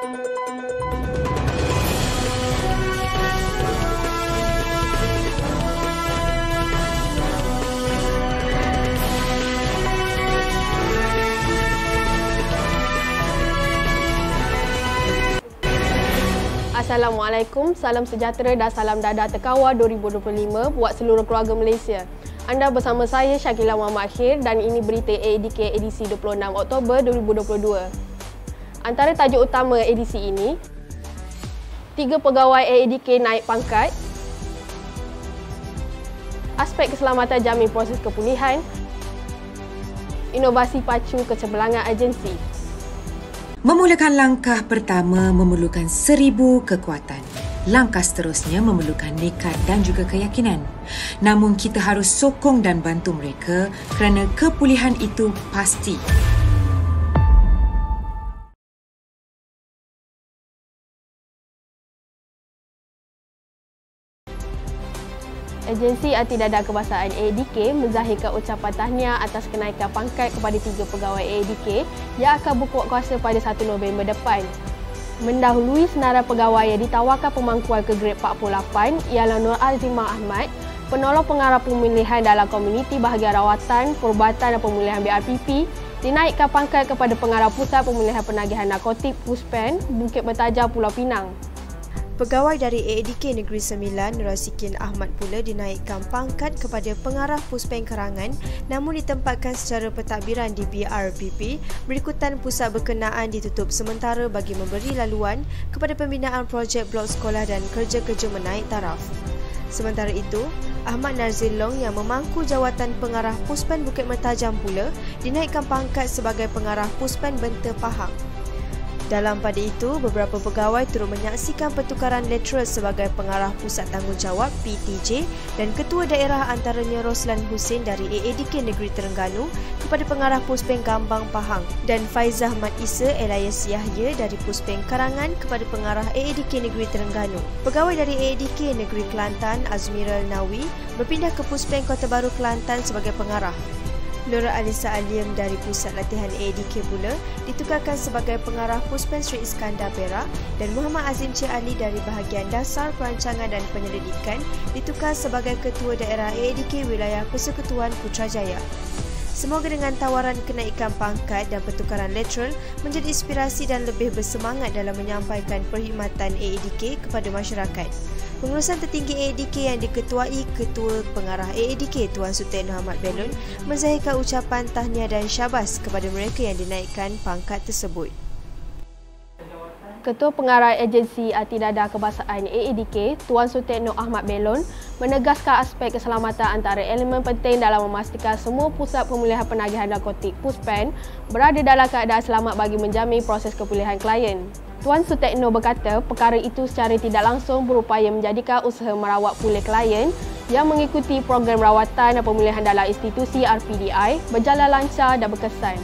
Assalamualaikum, salam sejahtera dan salam dadah Tekawal 2025 buat seluruh keluarga Malaysia. Anda bersama saya Syakila Muhammad Akhir dan ini berita AEDK edisi 26 Oktober 2022. Antara tajuk utama edisi ini, 3 pegawai AEDK naik pangkat, aspek keselamatan jamin proses kepulihan, inovasi pacu kecemerlangan agensi. Memulakan langkah pertama memerlukan 1000 kekuatan. Langkah seterusnya memerlukan nekat dan juga keyakinan. Namun kita harus sokong dan bantu mereka kerana kepulihan itu pasti. Agensi Anti Dadah Kebangsaan AEDK menzahirkan ucapan tahniah atas kenaikan pangkat kepada 3 pegawai AEDK yang akan berkuat kuasa pada 1 November depan. Mendahului senarai pegawai yang ditawarkan pemangkuan ke grade 48 ialah Nur Azimah Ahmad, penolong pengarah pemilihan dalam komuniti bahagian rawatan, perubatan dan pemulihan BRPP, dinaikkan pangkat kepada pengarah Pusat Pemulihan Penagihan Narkotik PUSPEN, Bukit Bertajam, Pulau Pinang. Pegawai dari AEDK Negeri Sembilan, Rasikin Ahmad pula dinaikkan pangkat kepada pengarah Puspen Kerangan namun ditempatkan secara pentadbiran di BRPP berikutan pusat berkenaan ditutup sementara bagi memberi laluan kepada pembinaan projek blok sekolah dan kerja-kerja menaik taraf. Sementara itu, Ahmad Nazir Long yang memangku jawatan pengarah Puspen Bukit Mertajam pula dinaikkan pangkat sebagai pengarah Puspen Benta Pahang. Dalam pada itu, beberapa pegawai turut menyaksikan pertukaran lateral sebagai pengarah Pusat Tanggungjawab PTJ dan Ketua Daerah antaranya Roslan Hussein dari AEDK Negeri Terengganu kepada pengarah Puspen Gambang Pahang dan Faizah Mat Isa Elias Yahya dari Puspen Karangan kepada pengarah AEDK Negeri Terengganu. Pegawai dari AEDK Negeri Kelantan Azmiral Nawi berpindah ke Puspen Kota Baru Kelantan sebagai pengarah. Nura Alisa Alim dari Pusat Latihan AEDK pula ditukarkan sebagai pengarah Puspen Sri Iskandar Perak dan Muhammad Azim Cik Ali dari Bahagian Dasar Perancangan dan Penyelidikan ditukar sebagai Ketua Daerah AEDK Wilayah Persekutuan Putrajaya. Semoga dengan tawaran kenaikan pangkat dan pertukaran lateral menjadi inspirasi dan lebih bersemangat dalam menyampaikan perkhidmatan AEDK kepada masyarakat. Pengurusan tertinggi AEDK yang diketuai Ketua Pengarah AEDK Tuan Sutekno Ahmad Belon menzahirkan ucapan tahniah dan syabas kepada mereka yang dinaikkan pangkat tersebut. Ketua Pengarah Agensi Anti Dadah Kebangsaan AEDK Tuan Sutekno Ahmad Belon menegaskan aspek keselamatan antara elemen penting dalam memastikan semua Pusat Pemulihan Penagihan Narkotik PUSPEN berada dalam keadaan selamat bagi menjamin proses kepulihan klien. Tuan Sutekno berkata perkara itu secara tidak langsung berupaya menjadikan usaha merawat pulih klien yang mengikuti program rawatan dan pemulihan dalam institusi RPDI berjalan lancar dan berkesan.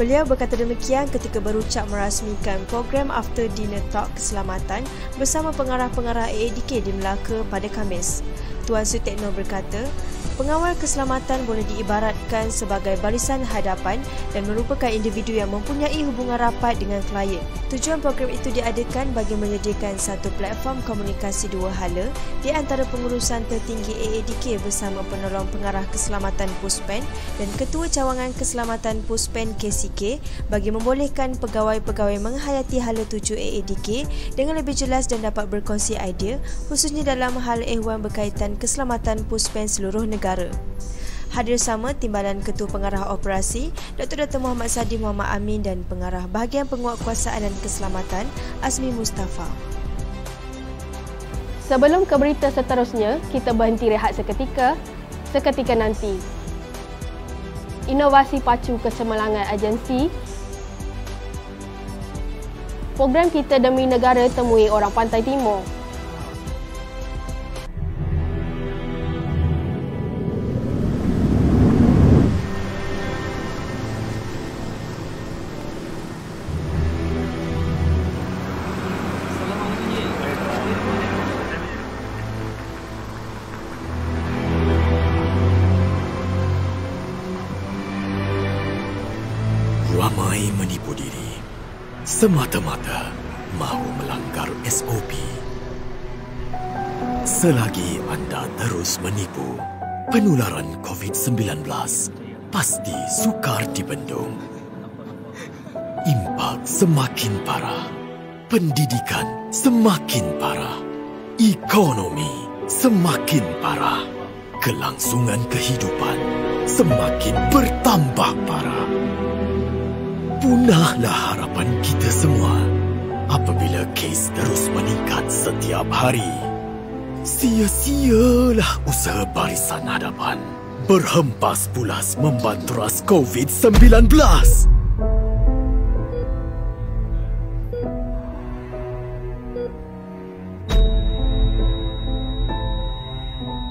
Beliau berkata demikian ketika berucap merasmikan program After Dinner Talk Keselamatan bersama pengarah-pengarah AEDK di Melaka pada Khamis. Tuan Sutekno berkata, pengawal keselamatan boleh diibaratkan sebagai barisan hadapan dan merupakan individu yang mempunyai hubungan rapat dengan klien. Tujuan program itu diadakan bagi menyediakan satu platform komunikasi dua hala di antara pengurusan tertinggi AEDK bersama penolong pengarah keselamatan PUSPEN dan Ketua Cawangan Keselamatan PUSPEN KCK bagi membolehkan pegawai-pegawai menghayati hala tuju AEDK dengan lebih jelas dan dapat berkongsi idea khususnya dalam hal ehwan berkaitan keselamatan PUSPEN seluruh negara. Hadir sama Timbalan Ketua Pengarah Operasi Dr. Muhammad Sadi Muhammad Amin dan Pengarah Bahagian Penguatkuasaan dan Keselamatan Azmi Mustafa. Sebelum ke berita seterusnya, kita berhenti rehat seketika nanti. Inovasi pacu kecemerlangan agensi. Program kita demi negara temui orang Pantai Timur. Ramai menipu diri semata-mata mahu melanggar SOP. Selagi anda terus menipu, penularan COVID-19 pasti sukar dibendung. Impak semakin parah, pendidikan semakin parah, ekonomi semakin parah, kelangsungan kehidupan semakin bertambah parah. Punahlah harapan kita semua apabila kes terus meningkat setiap hari. Sia-sialah usaha Barisan Hadapan berhempas pulas membanteras COVID-19.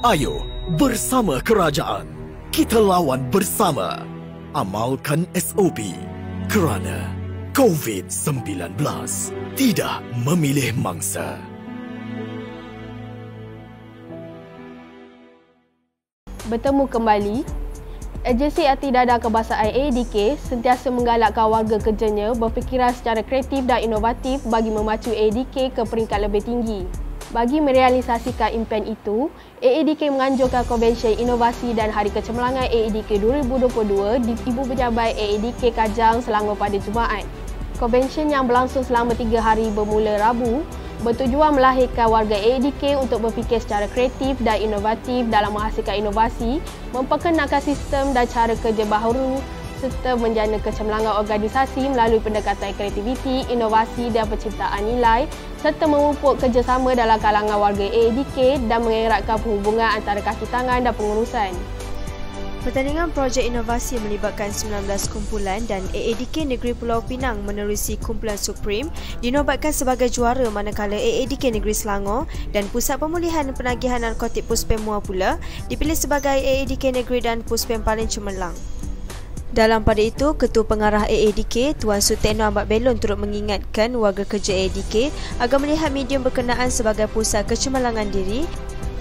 Ayo, bersama kerajaan, kita lawan bersama. Amalkan SOP kerana COVID-19 tidak memilih mangsa. Bertemu kembali. Agensi Anti-Dadah Kebangsaan AADK sentiasa menggalakkan warga kerjanya berfikiran secara kreatif dan inovatif bagi memacu AADK ke peringkat lebih tinggi. Bagi merealisasikan impian itu, AADK menganjurkan Konvensyen Inovasi dan Hari Kecemerlangan AADK 2022 di Ibu Pejabat AADK Kajang Selangor pada Jumaat. Konvensyen yang berlangsung selama 3 hari bermula Rabu bertujuan melahirkan warga AADK untuk berfikir secara kreatif dan inovatif dalam menghasilkan inovasi, memperkenalkan sistem dan cara kerja baharu serta menjana kecemerlangan organisasi melalui pendekatan kreativiti, inovasi dan penciptaan nilai serta memupuk kerjasama dalam kalangan warga AADK dan mengeratkan perhubungan antara kaki tangan dan pengurusan. Pertandingan projek inovasi melibatkan 19 kumpulan dan AADK Negeri Pulau Pinang menerusi kumpulan Supreme dinobatkan sebagai juara, manakala AADK Negeri Selangor dan Pusat Pemulihan Penagihan Narkotik Puspem Muar pula dipilih sebagai AADK Negeri dan Puspem paling cemerlang. Dalam pada itu, Ketua Pengarah AADK Tuan Sutekno Ahmad Belon turut mengingatkan warga kerja AADK agar melihat medium berkenaan sebagai pusat kecemerlangan diri,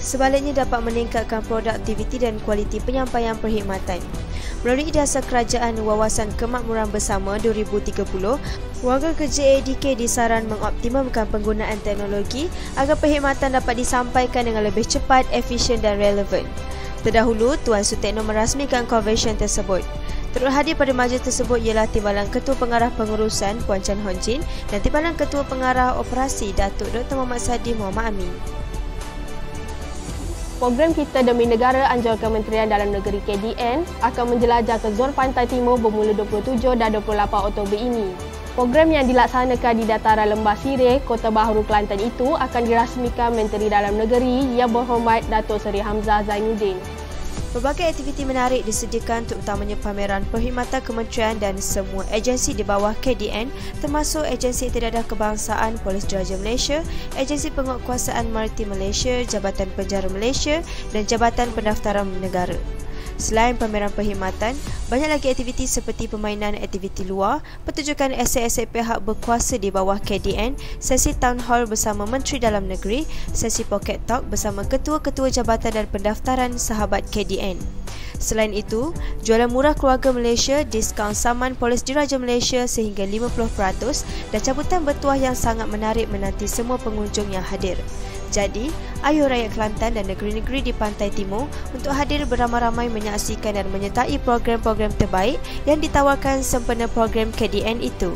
sebaliknya dapat meningkatkan produktiviti dan kualiti penyampaian perkhidmatan. Melalui dasar kerajaan Wawasan Kemakmuran Bersama 2030, warga kerja AADK disaran mengoptimumkan penggunaan teknologi agar perkhidmatan dapat disampaikan dengan lebih cepat, efisien dan relevan. Terdahulu, Tuan Sutekno merasmikan konvensyen tersebut. Turut hadir pada majlis tersebut ialah Timbalan Ketua Pengarah Pengurusan Puan Chan Hon Jin dan Timbalan Ketua Pengarah Operasi Datuk Dr. Muhammad Sadi Muhammad Amin. Program Kita Demi Negara anjur Kementerian Dalam Negeri KDN akan menjelajah ke zon pantai timur bermula 27 dan 28 Oktober ini. Program yang dilaksanakan di dataran Lembah Sireh, Kota Bahru, Kelantan itu akan dirasmikan Menteri Dalam Negeri Yang Berhormat Datuk Seri Hamzah Zainuddin. Pelbagai aktiviti menarik disediakan terutamanya pameran perkhidmatan kementerian dan semua agensi di bawah KDN termasuk Agensi Anti-Dadah Kebangsaan Polis Diraja Malaysia, Agensi Penguatkuasaan Maritim Malaysia, Jabatan Penjara Malaysia dan Jabatan Pendaftaran Negara. Selain pameran perkhidmatan, banyak lagi aktiviti seperti permainan aktiviti luar, pertunjukan aset-aset pihak berkuasa di bawah KDN, sesi town hall bersama Menteri Dalam Negeri, sesi pocket talk bersama ketua-ketua jabatan dan pendaftaran sahabat KDN. Selain itu, jualan murah keluarga Malaysia, diskaun saman Polis Diraja Malaysia sehingga 50% dan cabutan bertuah yang sangat menarik menanti semua pengunjung yang hadir. Jadi, ayo rakyat Kelantan dan negeri-negeri di Pantai Timur untuk hadir beramai-ramai menyaksikan dan menyertai program-program terbaik yang ditawarkan sempena program KDN itu.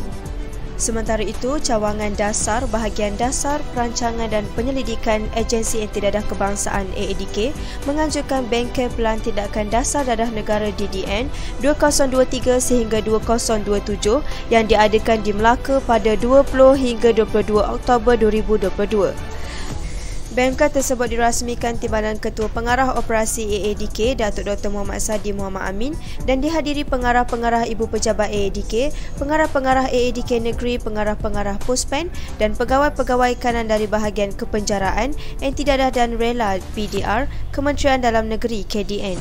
Sementara itu, cawangan dasar, bahagian dasar, perancangan dan penyelidikan Agensi Anti-Dadah Kebangsaan AADK menganjurkan bengkel pelan tindakan dasar dadah negara DDN 2023 sehingga 2027 yang diadakan di Melaka pada 20 hingga 22 Oktober 2022. Bengkel tersebut dirasmikan Timbalan Ketua Pengarah Operasi AADK Datuk Dr. Muhammad Sadi Muhammad Amin dan dihadiri pengarah-pengarah Ibu Pejabat AADK, pengarah-pengarah AADK Negeri, pengarah-pengarah Puspen dan pegawai-pegawai kanan dari bahagian kepenjaraan, Anti-Dadah dan Rela PDR, Kementerian Dalam Negeri KDN.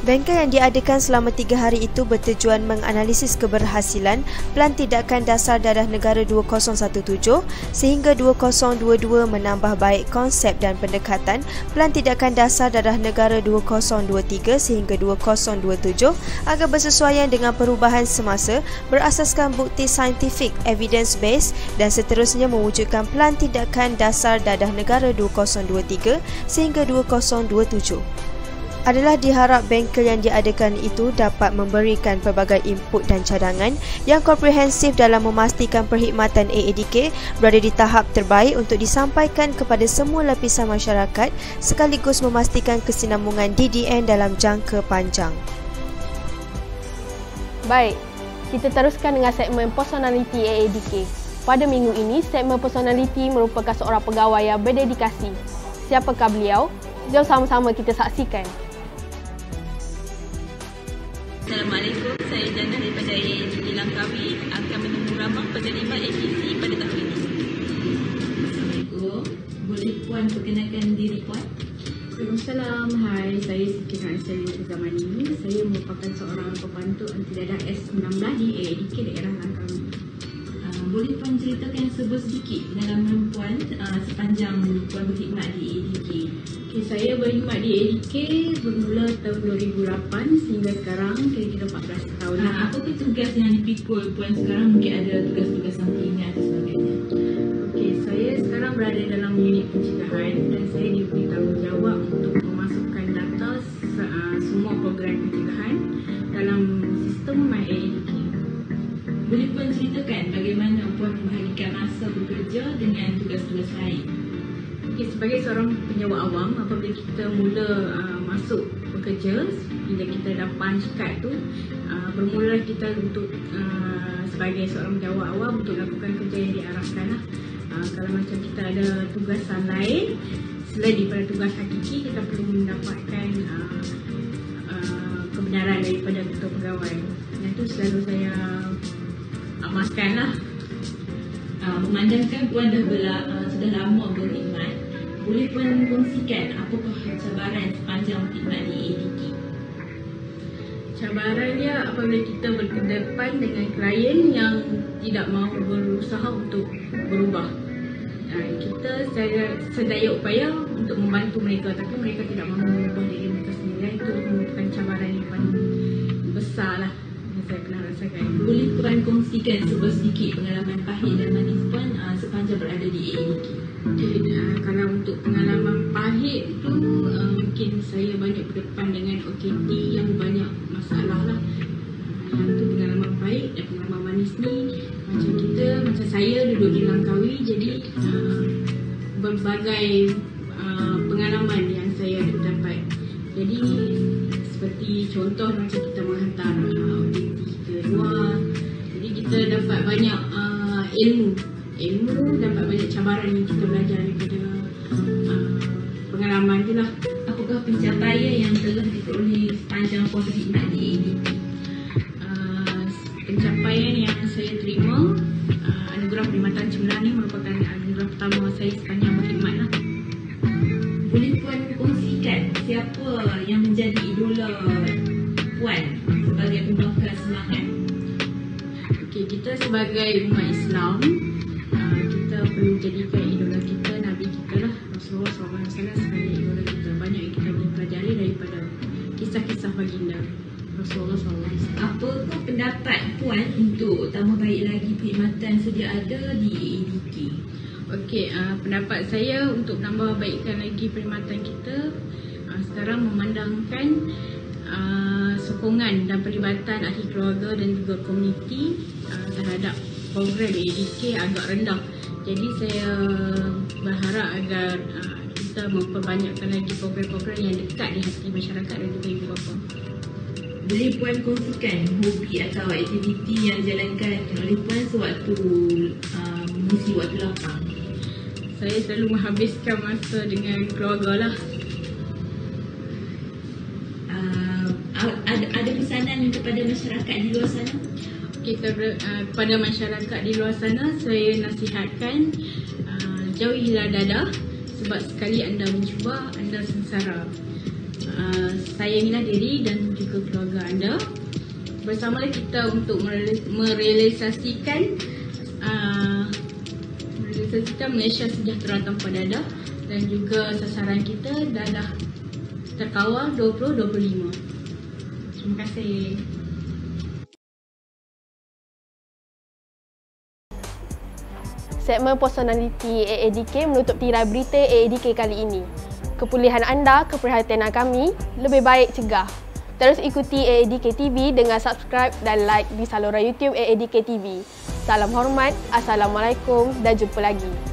Bengkel yang diadakan selama 3 hari itu bertujuan menganalisis keberhasilan Pelan Tindakan Dasar Dadah Negara 2017 sehingga 2022 menambah baik konsep dan pendekatan Pelan Tindakan Dasar Dadah Negara 2023 sehingga 2027 agar bersesuaian dengan perubahan semasa berasaskan bukti saintifik, evidence based dan seterusnya mewujudkan Pelan Tindakan Dasar Dadah Negara 2023 sehingga 2027. Adalah diharap bengkel yang diadakan itu dapat memberikan pelbagai input dan cadangan yang komprehensif dalam memastikan perkhidmatan AADK berada di tahap terbaik untuk disampaikan kepada semua lapisan masyarakat sekaligus memastikan kesinambungan DDN dalam jangka panjang. Baik, kita teruskan dengan segmen personality AADK. Pada minggu ini, segmen personality merupakan seorang pegawai yang berdedikasi. Siapakah beliau? Jom sama-sama kita saksikan. Assalamualaikum, saya Jana daripada AADK Langkawi akan menunggu ramah penerima APC pada tahun ini. Assalamualaikum, boleh Puan perkenalkan diri Puan? Assalamualaikum, hai, saya Siti Naisari Zamani. Saya merupakan seorang pembantu anti dadah S19 di AADK daerah Langkawi. Boleh Puan ceritakan sedikit pengalaman Puan sepanjang Puan berkhidmat di AADK? Saya berkhidmat di AADK bermula tahun 2008 sehingga sekarang kira-kira 14 tahun. Apakah tugas yang dipikul Puan sekarang? Mungkin ada tugas-tugas sampingan atau sebagainya. Saya sekarang berada dalam unit pencegahan dan saya diberi tanggungjawab untuk memasukkan data semua program pencegahan dalam sistem MyAADK. Boleh Puan ceritakan bagaimana Puan membahagikan masa bekerja dengan tugas-tugas lain? Sebagai seorang penyewa awam, apabila kita mula masuk bekerja, bila kita dah punch card tu, bermula kita untuk sebagai seorang penyewa awam untuk lakukan kerja yang diarahkan lah. Kalau macam kita ada tugasan lain selain daripada tugas hakiki, kita perlu mendapatkan kebenaran daripada ketua pegawai. Dan itu selalu saya amaskan lah. Memandangkan Puan sudah lama berkhidmat, boleh Puan kongsikan apakah cabaran sepanjang khidmat di AADK? Cabaran dia apabila kita berhadapan dengan klien yang tidak mahu berusaha untuk berubah. Kita sedaya upaya untuk membantu mereka, tapi mereka tidak mahu mengubah diri mereka sendiri. Itu merupakan cabaran yang paling besar lah yang saya pernah rasakan. Boleh Puan kongsikan sedikit pengalaman pahit dan manis Puan sepanjang berada di AADK? Kalau untuk pengalaman pahit tu, mungkin saya banyak berdepan dengan OKT yang banyak masalah lah. Yang tu pengalaman pahit. Dan pengalaman manis ni, macam saya duduk di Langkawi, jadi berbagai pengalaman yang saya dapat. Jadi seperti contoh macam kita menghantar OKT ke luar, jadi kita dapat banyak ilmu, dapat banyak cabaran yang kita belajar daripada pengalaman tu lah. Apakah pencapaian yang telah diperoleh sepanjang Puan berkhidmat di AADK? Pencapaian yang saya terima, anugerah Perkhidmatan Cemerlang ni merupakan anugerah pertama saya sepanjang berkhidmat lah. Boleh Puan kongsikan siapa yang menjadi idola Puan sebagai pembangkit semangat? Kita sebagai umat Islam, kita perlu jadikan idola kita Nabi kita lah, Rasulullah SAW sebagai idola kita. Banyak yang kita boleh pelajari daripada kisah-kisah baginda Rasulullah SAW. Apakah pendapat Puan untuk tambah baik lagi perkhidmatan sedia ada di AADK? Pendapat saya untuk menambah baikkan lagi perkhidmatan kita sekarang memandangkan sokongan dan perlibatan ahli keluarga dan juga komuniti terhadap program AADK agak rendah. Jadi saya berharap agar kita memperbanyakkan lagi program-program yang dekat di hati masyarakat dan juga ibu bapa. Boleh Puan kongsikan hobi atau aktiviti yang dijalankan oleh Puan sewaktu mengisi waktu lapang? Saya selalu menghabiskan masa dengan keluarga lah. Ada pesanan kepada masyarakat di luar sana? Kepada masyarakat di luar sana, saya nasihatkan jauhilah dadah sebab sekali anda mencuba, anda sengsara. saya Mina diri dan juga keluarga anda. Bersamalah kita untuk merealisasikan Malaysia sejahtera tanpa dadah, dan juga sasaran kita dadah terkawal 2025. Terima kasih. Segmen personaliti AADK menutup tirai berita AADK kali ini. Kepulihan anda, keprihatinan kami, lebih baik cegah. Terus ikuti AADK TV dengan subscribe dan like di saluran YouTube AADK TV. Salam hormat, Assalamualaikum dan jumpa lagi.